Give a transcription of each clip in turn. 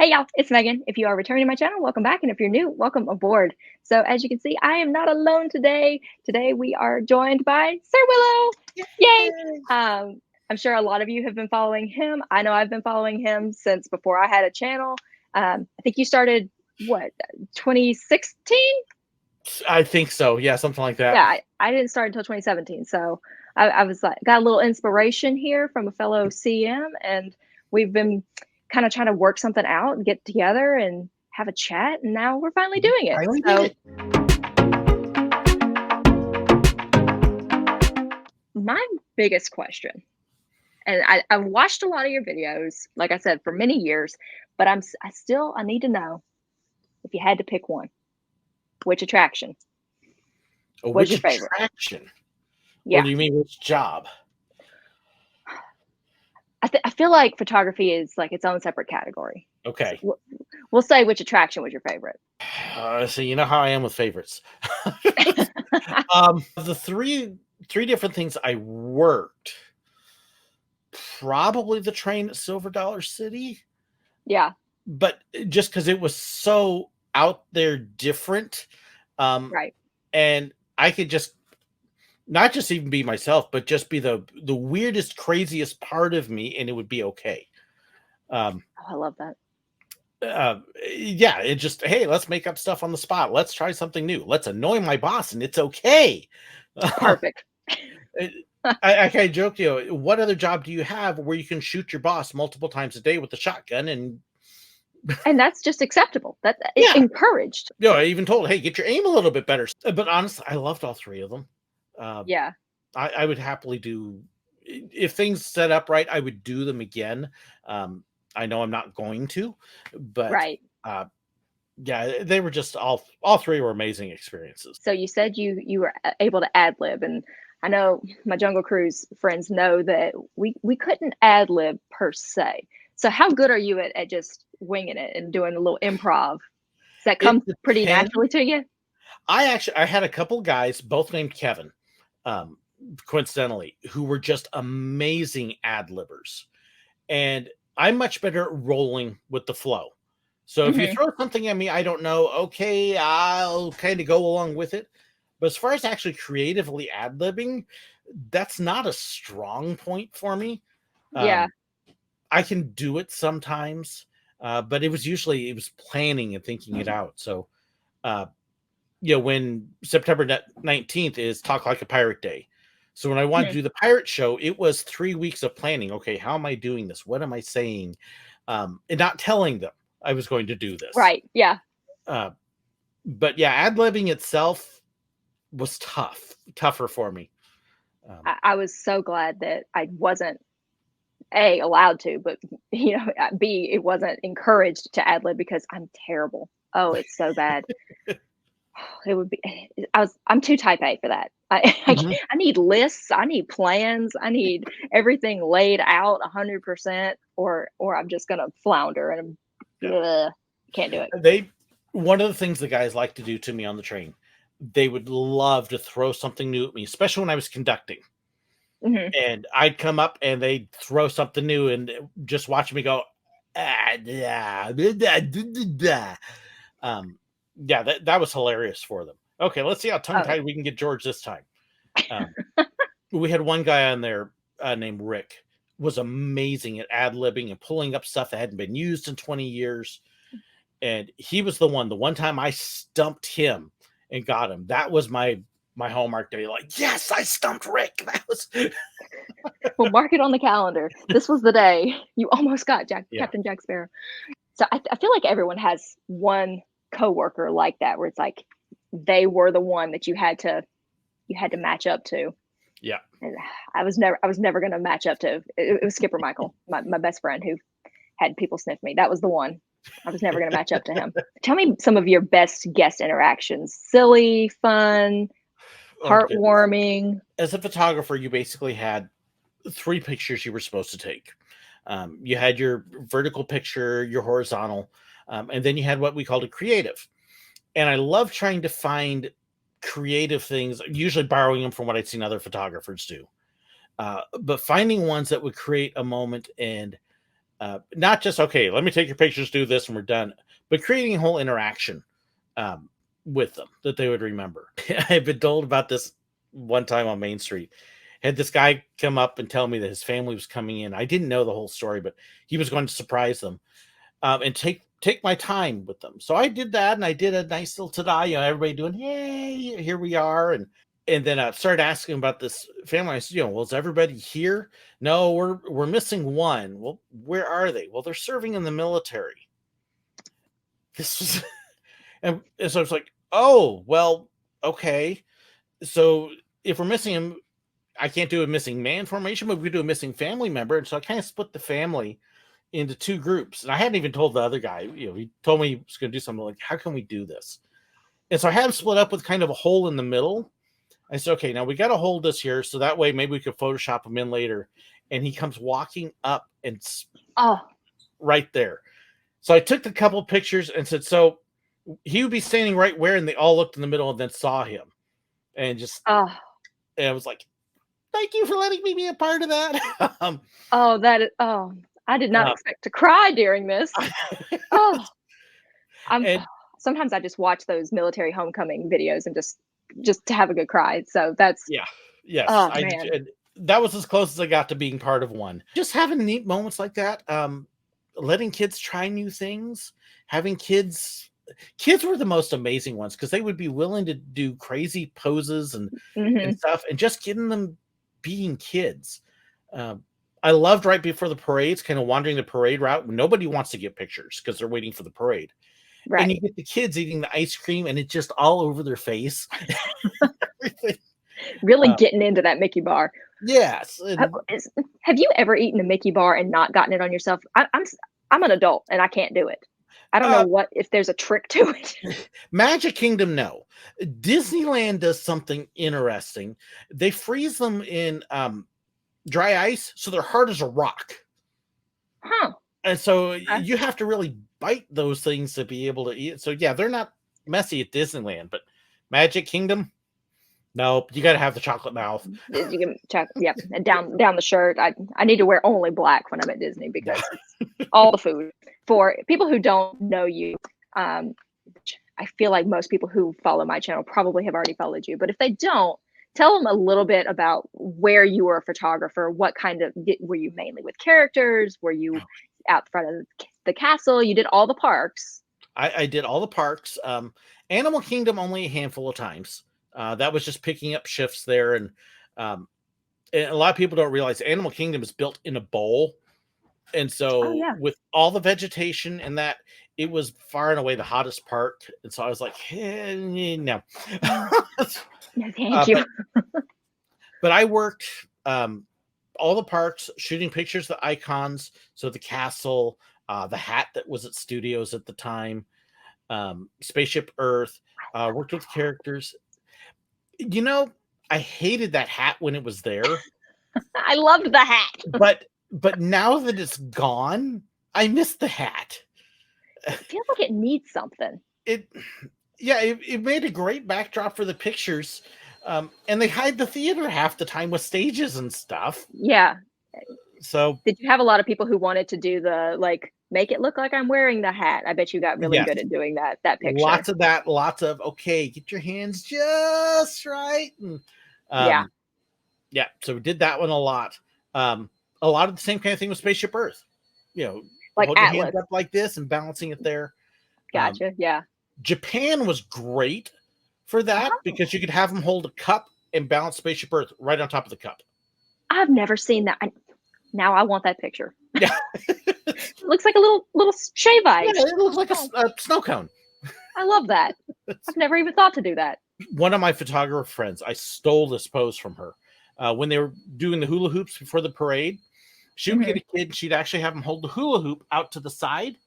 Hey y'all, it's Megan. If you are returning to my channel, welcome back. And if you're new, welcome aboard. So as you can see, I am not alone today. Today we are joined by Sir Willow. Yay! Yay! Um, I'm sure a lot of you have been following him. I know I've been following him since before I had a channel. I think you started, what, 2016? I think so. Yeah, something like that. Yeah, I didn't start until 2017. So I was like, got a little inspiration here from a fellow CM, and we've been kind of trying to work something out and get together and have a chat. And now we're finally We doing it. finally did So it. my biggest question, and I've watched a lot of your videos, like I said, for many years, but I need to know if you had to pick one, which attraction was Which your favorite? attraction? Or Yeah. do you mean which job? I feel like photography is like its own separate category. So Okay. we'll say which attraction was your favorite. So you know how I am with favorites. The three different things I worked, probably the train at Silver Dollar City, Yeah, but just because it was so out there different, um, right. and I could just not just even be myself, but just be the weirdest, craziest part of me, and it would be okay. Um, Oh, I love that. yeah, it just, hey, let's make up stuff on the spot. Let's try something new. Let's annoy my boss, and it's okay. Perfect. I kind of joke, what other job do you have where you can shoot your boss multiple times a day with a shotgun? And And that's just acceptable. That's yeah, encouraged. I even told, hey, get your aim a little bit better. But honestly, I loved all three of them. Uh, Yeah, I would happily do, if things set up right, I would do them again. Um, I know I'm not going to, but right. uh, yeah, they were just all three were amazing experiences. So you said you were able to ad lib, and I know my Jungle Cruise friends know that we couldn't ad lib per se. So how good are you at just winging it and doing a little improv? Does that It come pretty depends. naturally to you? I had a couple guys, both named Kevin, um, coincidentally, who were just amazing ad libbers, and I'm much better at rolling with the flow. So if you Hmm. throw something at me I don't know, okay, I'll kind of go along with it. But as far as actually creatively ad libbing, that's not a strong point for me. Yeah. Um, I can do it sometimes, but it was planning and thinking it out. So, uh, when September 19th is Talk Like a Pirate Day. So when I wanted to Mhm. do the pirate show, it was 3 weeks of planning. Okay, how am I doing this? What am I saying? And not telling them I was going to do this. Right. Yeah. Uh, but yeah, ad libbing itself was tougher for me. Um, I was so glad that I wasn't A, allowed to, but B, it wasn't encouraged to ad lib because I'm terrible. Oh, it's so bad. It would be. I'm too type A for that. mhm. I need lists. I need plans. I need everything laid out 100%, or I'm just gonna flounder and Yeah, can't do it. they one of the things the guys like to do to me on the train, they would love to throw something new at me, especially when I was conducting. Hmm. And I'd come up and they'd throw something new and just watch me go, ah, yeah, blah, blah, blah, blah." Um, yeah, that was hilarious for them. Okay, let's see how tongue Oh, tied we can get George this time. Um, we had one guy on there named Rick, was amazing at ad libbing and pulling up stuff that hadn't been used in 20 years. And he was the one time I stumped him and got him. That was my hallmark to be like, yes, I stumped Rick. That was well, mark it on the calendar. This was the day you almost got yeah. Captain Jack Sparrow. So I feel like everyone has one coworker like that, where it's like they were the one that you had to match up to. Yeah. And I was never gonna match up to. It was Skipper Michael, my best friend, who had people sniff me. That was the one. I was never gonna match up to him. Tell me some of your best guest interactions. Silly, fun, Oh goodness. heartwarming. As a photographer, you basically had three pictures you were supposed to take. You had your vertical picture, your horizontal, and then you had what we called a creative. And I love trying to find creative things, usually borrowing them from what I'd seen other photographers do. But finding ones that would create a moment and Not just, okay, let me take your pictures, do this, and we're done, but creating a whole interaction with them that they would remember. I've been told about this one time on Main Street. Had this guy come up and tell me that his family was coming in. I didn't know the whole story, but he was going to surprise them and take my time with them. So I did that, and I did a nice little ta-da, everybody doing, hey, here we are. And then I started asking about this family. I said, well, is everybody here? No, we're missing one. Well, where are they? Well, they're serving in the military. This was, and so I was like, oh, well, okay. So if we're missing him, I can't do a missing man formation, but we could do a missing family member. And so I kind of split the family into two groups. And I hadn't even told the other guy, he told me he was going to do something like, how can we do this? And so I had him split up with kind of a hole in the middle. I said, okay, now we got to hold this here. So that way maybe we could Photoshop him in later. And he comes walking up and right there. So I took a couple pictures and said, so he would be standing right where, and they all looked in the middle and then saw him. And just, and I was like, thank you for letting me be a part of that. I did not expect to cry during this. Sometimes I just watch those military homecoming videos and just to have a good cry. So that's yes. Man. That was as close as I got to being part of one. Just having neat moments like that. Letting kids try new things. Having kids were the most amazing ones because they would be willing to do crazy poses and stuff, and just getting them being kids. I loved right before the parades, kind of wandering the parade route. Nobody wants to get pictures because they're waiting for the parade. Right. And you get the kids eating the ice cream and it's just all over their face. Really getting into that Mickey bar. Yes. Have you ever eaten a Mickey bar and not gotten it on yourself? I'm an adult and I can't do it. I don't know if there's a trick to it. Magic Kingdom, no. Disneyland does something interesting. They freeze them in dry ice, so they're hard as a rock. Huh. And so you have to really bite those things to be able to eat it. So yeah, they're not messy at Disneyland, but Magic Kingdom, nope. You got to have the chocolate mouth. You can check, yep. And down the shirt. I need to wear only black when I'm at Disney because it's all the food. For people who don't know you, I feel like most people who follow my channel probably have already followed you. But if they don't, tell them a little bit about where you were a photographer. What kind of, were you mainly with characters? Were you out front of the castle? You did all the parks. I did all the parks. Animal Kingdom only a handful of times. That was just picking up shifts there. And a lot of people don't realize Animal Kingdom is built in a bowl. And so with all the vegetation and that, it was far and away the hottest part. And so I was like, hey, no. Thank you. But I worked all the parks, shooting pictures of the icons. So the castle, the hat that was at Studios at the time, Spaceship Earth, worked with characters. I hated that hat when it was there. I loved the hat. But now that it's gone, I miss the hat. It feels like it needs something. It made a great backdrop for the pictures. And they hide the theater half the time with stages and stuff. Yeah. So did you have a lot of people who wanted to do the, like, make it look like I'm wearing the hat? I bet you got really good at doing that picture. Lots of that, okay, get your hands just right. And, so we did that one a lot. A lot of the same kind of thing with Spaceship Earth. Like hold your hands up like this and balancing it there. Gotcha. Japan was great for that because you could have them hold a cup and balance Spaceship Earth right on top of the cup. I've never seen that. Now I want that picture. Yeah. It looks like a little shave ice. Yeah, it looks like a snow cone. I love that. I've never even thought to do that. One of my photographer friends, I stole this pose from her. When they were doing the hula hoops before the parade, she would get a kid and she'd actually have him hold the hula hoop out to the side.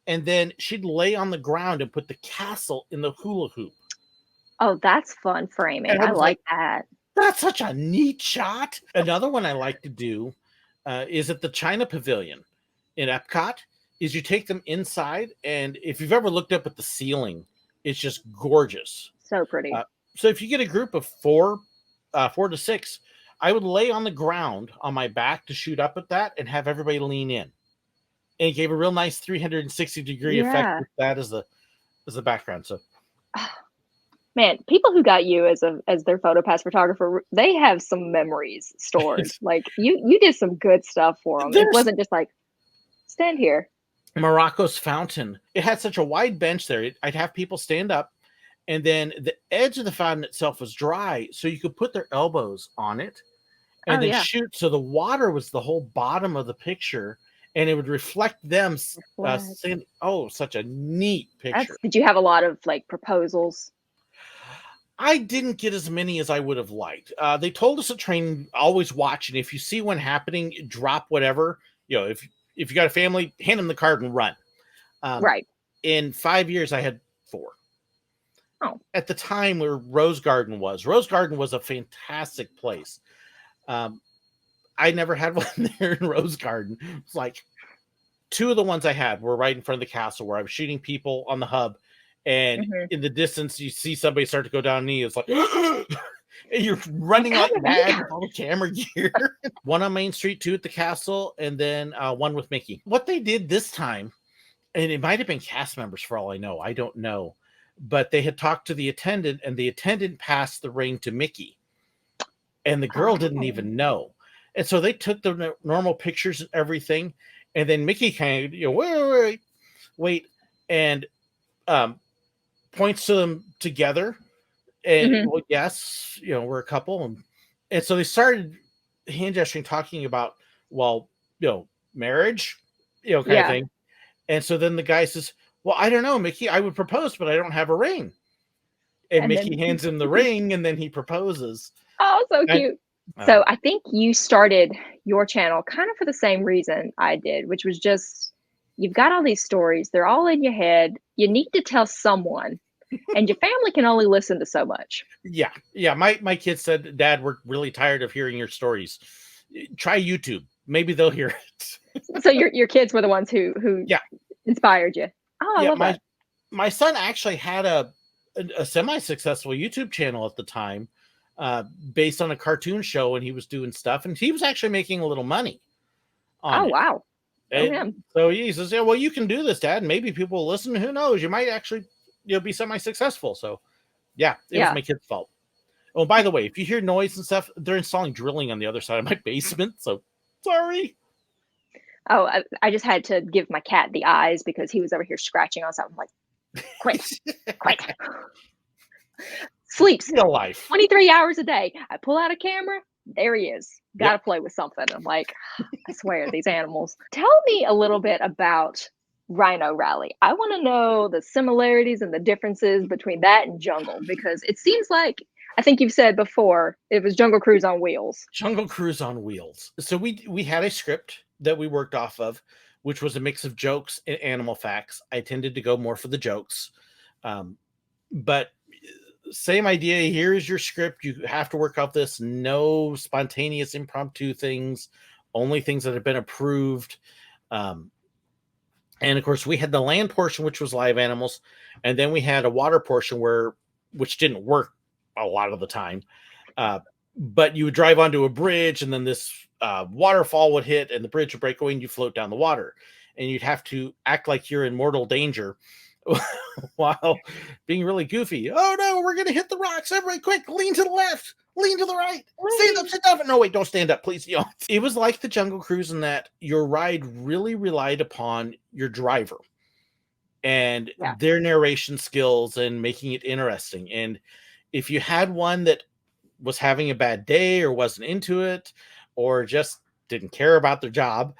And then she'd lay on the ground and put the castle in the hula hoop. Oh, that's fun framing. I like that. That's such a neat shot. Another one I like to do is at the China Pavilion in Epcot, is you take them inside. And if you've ever looked up at the ceiling, it's just gorgeous. So pretty. So if you get a group of 4 to 6, I would lay on the ground on my back to shoot up at that and have everybody lean in. and it gave a real nice 360-degree effect Yeah. with that as the background. So Man, people who got you as their photo pass photographer, they have some memories stored. Like you did some good stuff for them. It there's wasn't just like stand here. Morocco's fountain. It had such a wide bench there. I'd have people stand up, and then the edge of the fountain itself was dry, so you could put their elbows on it Oh and then yeah. shoot. So the water was the whole bottom of the picture, and it would reflect them. Flag. Saying, "Oh, such a neat picture." Did you have a lot of like proposals? I didn't get as many as I would have liked. They told us at training, always watch, and if you see one happening, drop whatever. If you got a family, hand them the card and run. Right. In 5 years, I had 4. Oh. At the time where Rose Garden was a fantastic place. I never had one there in Rose Garden. It's like 2 of the ones I had were right in front of the castle where I was shooting people on the hub. And Mhm. in the distance, you see somebody start to go down knee. It's like, and you're running like mad with all the camera gear. One on Main Street, 2 at the castle, and then one with Mickey. What they did this time, and it might have been cast members for all I know, I don't know, but they had talked to the attendant, and the attendant passed the ring to Mickey, and the girl didn't Oh. even know. And so they took the normal pictures and everything, and then Mickey kind of, wait, and points to them together, and Mhm. well, yes, we're a couple, and so they started hand gesturing, talking about, well, marriage, kind of Yeah. thing. And so then the guy says, well, I don't know, Mickey, I would propose, but I don't have a ring. And And Mickey then hands him the ring, and then he proposes. oh, so And, cute. uh, So I think you started your channel kind of for the same reason I did, which was just you've got all these stories, they're all in your head. You need to tell someone, and your family can only listen to so much. yeah. My kids said, Dad, we're really tired of hearing your stories. Try YouTube. Maybe they'll hear it. So your kids were the ones who Yeah. inspired you. Oh, I Yeah. love that. My son actually had a semi-successful YouTube channel at the time, based on a cartoon show, and he was doing stuff, and he was actually making a little money on Oh, it. wow. Go And him. so he says, yeah, well, you can do this, Dad. Maybe people will listen. Who knows? You might actually, be semi-successful. So yeah, it was Yeah. my kid's fault. Oh, by the way, if you hear noise and stuff, they're installing drilling on the other side of my basement. So sorry. Oh, I just had to give my cat the eyes because he was over here scratching on something. I'm like, quit, quit. Sleeps Real life. 23 hours a day. I pull out a camera, there he is. Got to Yep. play with something. I'm like, I swear, these animals. Tell me a little bit about Rhino Rally. I want to know the similarities and the differences between that and Jungle because it seems like I think you've said before it was Jungle Cruise on wheels. Jungle Cruise on wheels. So we had a script that we worked off of, which was a mix of jokes and animal facts. I tended to go more for the jokes, but same idea. Here's your script. You have to work off this. No spontaneous impromptu things. Only things that have been approved. And of course, we had the land portion, which was live animals, and then we had a water portion which didn't work a lot of the time. But you would drive onto a bridge, and then this waterfall would hit, and the bridge would break away, and you float down the water, and you'd have to act like you're in mortal danger while being really goofy. Oh no, we're gonna hit the rocks! Everybody, quick, lean to the left, lean to the right, stand up, sit down. No, wait, don't stand up, please. It was like the Jungle Cruise in that your ride really relied upon your driver and Yeah. their narration skills and making it interesting. And if you had one that was having a bad day or wasn't into it or just didn't care about their job,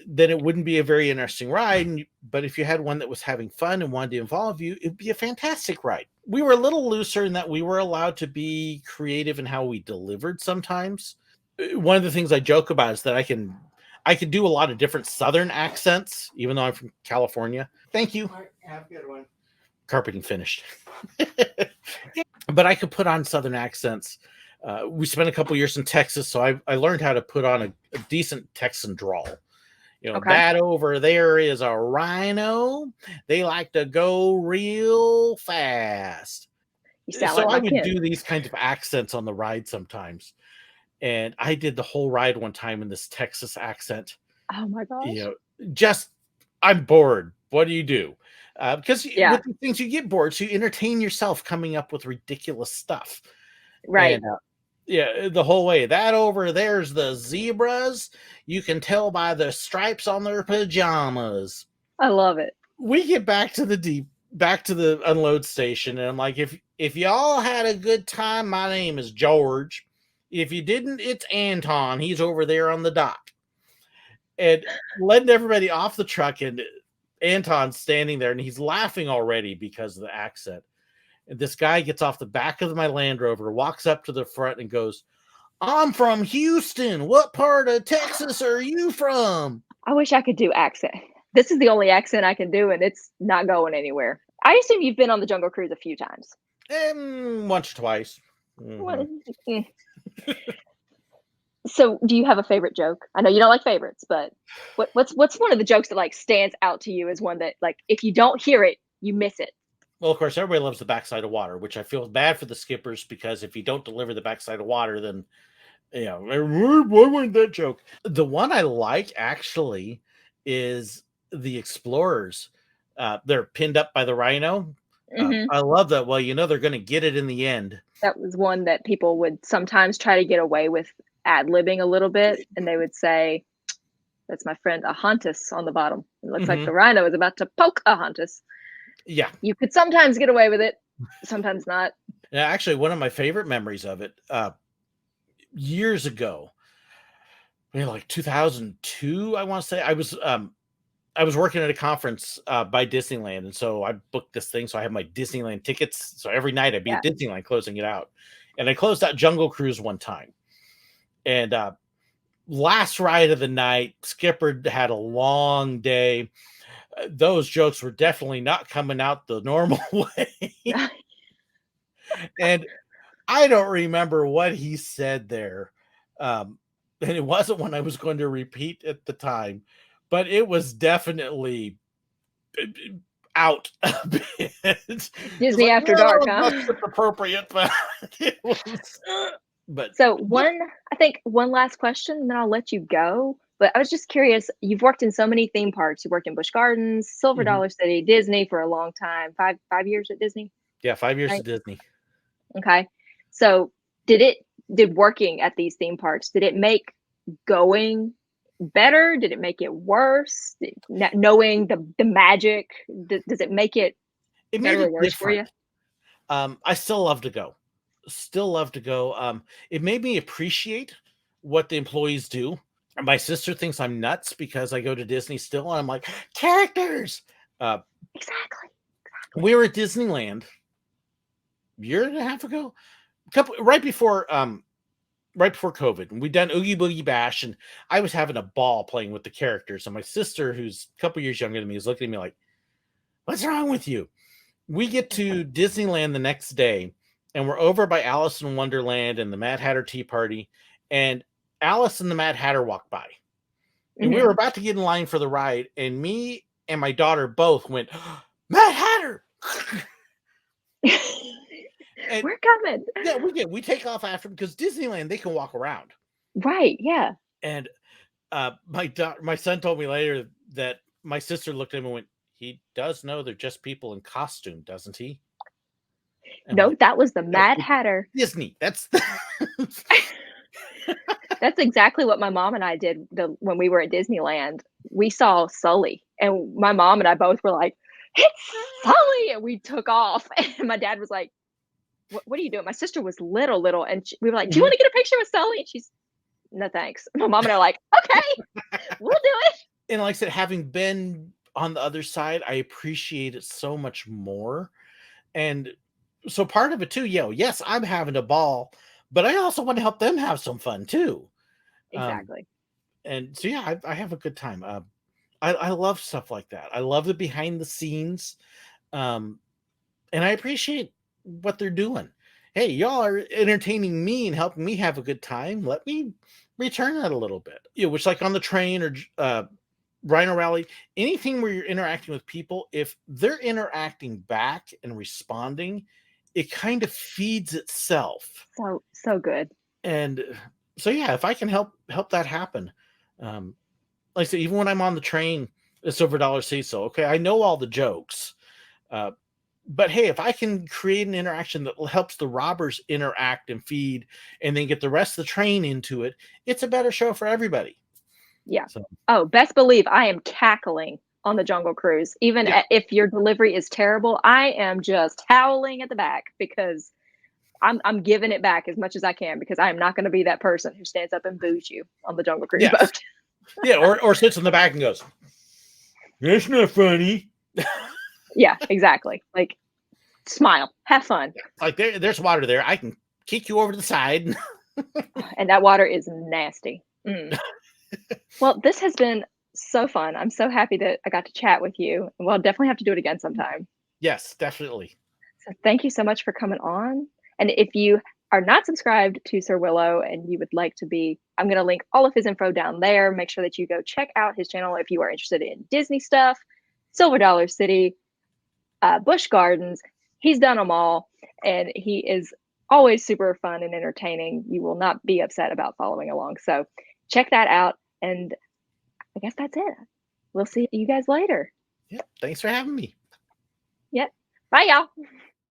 then it wouldn't be a very interesting ride. But if you had one that was having fun and wanted to involve you, it'd be a fantastic ride. We were a little looser in that we were allowed to be creative in how we delivered sometimes. One of the things I joke about is that I could do a lot of different Southern accents, even though I'm from California. Thank you. Have a good one. Carpeting finished. But I could put on Southern accents. We spent a couple years in Texas, so I learned how to put on a decent Texan drawl. Okay. That over there is a rhino. They like to go real fast. You sound So like I my would kid. do these kinds of accents on the ride sometimes. And I did the whole ride one time in this Texas accent. Oh my gosh. Just I'm bored. What do you do? Because Yeah, with the things you get bored, so you entertain yourself coming up with ridiculous stuff. right. And yeah, the whole way. That over there's the zebras. You can tell by the stripes on their pajamas. I love it. We get back to the unload station, and I'm like, if y'all had a good time, my name is George. If you didn't, it's Anton. He's over there on the dock. And letting everybody off the truck, and Anton's standing there and he's laughing already because of the accent. And this guy gets off the back of my Land Rover, walks up to the front and goes, I'm from Houston. What part of Texas are you from? I wish I could do accent. This is the only accent I can do, and it's not going anywhere. I assume you've been on the Jungle Cruise a few times. Once or twice. What? Mm-hmm. So, do you have a favorite joke? I know you don't like favorites, but what's one of the jokes that like stands out to you as one that like if you don't hear it, you miss it? Well, of course, everybody loves the backside of water, which I feel bad for the skippers because if you don't deliver the backside of water, then why wasn't that joke? The one I like actually is the explorers. They're pinned up by the rhino. Hmm. I love that. Well, they're going to get it in the end. That was one that people would sometimes try to get away with ad-libbing a little bit, and they would say, "That's my friend a huntus on the bottom. It looks like Mm-hmm. the rhino is about to poke a huntus." Yeah. You could sometimes get away with it, sometimes not. Yeah. Actually, one of my favorite memories of it years ago, like 2002, I want to say, I was working at a conference by Disneyland, and so I booked this thing. So I have my Disneyland tickets. So every night I'd be Yeah. at Disneyland closing it out, and I closed out Jungle Cruise one time. And last ride of the night, Skipper had a long day. Those jokes were definitely not coming out the normal way, and I don't remember what he said there. And it wasn't one I was going to repeat at the time, but it was definitely out a bit. It's Disney like, After Dark, that's huh? appropriate, but it was, but So I think one last question, and then I'll let you go. But I was just curious. You've worked in so many theme parks. You worked in Busch Gardens, Silver mhm. Dollar City, Disney for a long time. Five years at Disney, Yeah, 5 years right? at Disney. Okay. So did working at these theme parks, did it make going better? Did it make it worse? Knowing the magic, does it make it It made better or it worse for you? different. I still love to go. Still love to go. It made me appreciate what the employees do. My sister thinks I'm nuts because I go to Disney still, and I'm like, characters. Uh, Exactly. we were at Disneyland a year and a half ago, right before COVID, and we'd done Oogie Boogie Bash, and I was having a ball playing with the characters. And my sister, who's a couple years younger than me, is looking at me like, "What's wrong with you?" We get to Disneyland the next day, and we're over by Alice in Wonderland and the Mad Hatter Tea Party, and Alice and the Mad Hatter walked by. And we Hmm. were about to get in line for the ride, and me and my daughter both went, Mad Hatter! And We're coming. yeah, we take off after them because Disneyland, they can walk around. Right. Yeah. And my son told me later that my sister looked at him and went, he does know they're just people in costume, doesn't he? And I'm No, like, that was the no, Mad Hatter. Disney. That's That's exactly what my mom and I did when we were at Disneyland. We saw Sully, and my mom and I both were like, "It's Sully!" And we took off. And my dad was like, "What are you doing?" My sister was little, and we were like, "Do you Mhm. want to get a picture with Sully?" And she's, "No, thanks." My mom and I are like, "Okay, we'll do it." And like I said, having been on the other side, I appreciate it so much more. And so part of it too, yes, I'm having a ball, but I also want to help them have some fun too. Um, Exactly. and so yeah, I have a good time. I love stuff like that. I love the behind the scenes, um, and I appreciate what they're doing. Hey, y'all are entertaining me and helping me have a good time. Let me return that a little bit. Which like on the train or Rhino Rally, anything where you're interacting with people, if they're interacting back and responding, it kind of feeds itself. So good. And so yeah, if I can help that happen, like I said, even when I'm on the train, a silver dollar Cecil. Okay, I know all the jokes. Uh, but hey, if I can create an interaction that helps the robbers interact and feed and then get the rest of the train into it, it's a better show for everybody. Yeah. So, Oh, best believe I am cackling on the Jungle Cruise. Even yeah. if your delivery is terrible, I am just howling at the back because I'm giving it back as much as I can because I am not going to be that person who stands up and boos you on the Jungle Cruise Yes. boat. Yeah, or sits in the back and goes, "That's not funny." Yeah, exactly. Like, smile, have fun. Like there's water there. I can kick you over to the side. And that water is nasty. Mm. Well, this has been so fun. I'm so happy that I got to chat with you. We'll definitely have to do it again sometime. Yes, definitely. So thank you so much for coming on. And if you are not subscribed to Sir Willow and you would like to be, I'm going to link all of his info down there. Make sure that you go check out his channel if you are interested in Disney stuff, Silver Dollar City, Busch Gardens. He's done them all, and he is always super fun and entertaining. You will not be upset about following along. So check that out. And I guess that's it. We'll see you guys later. Yeah, thanks for having me. Yep. Bye, y'all.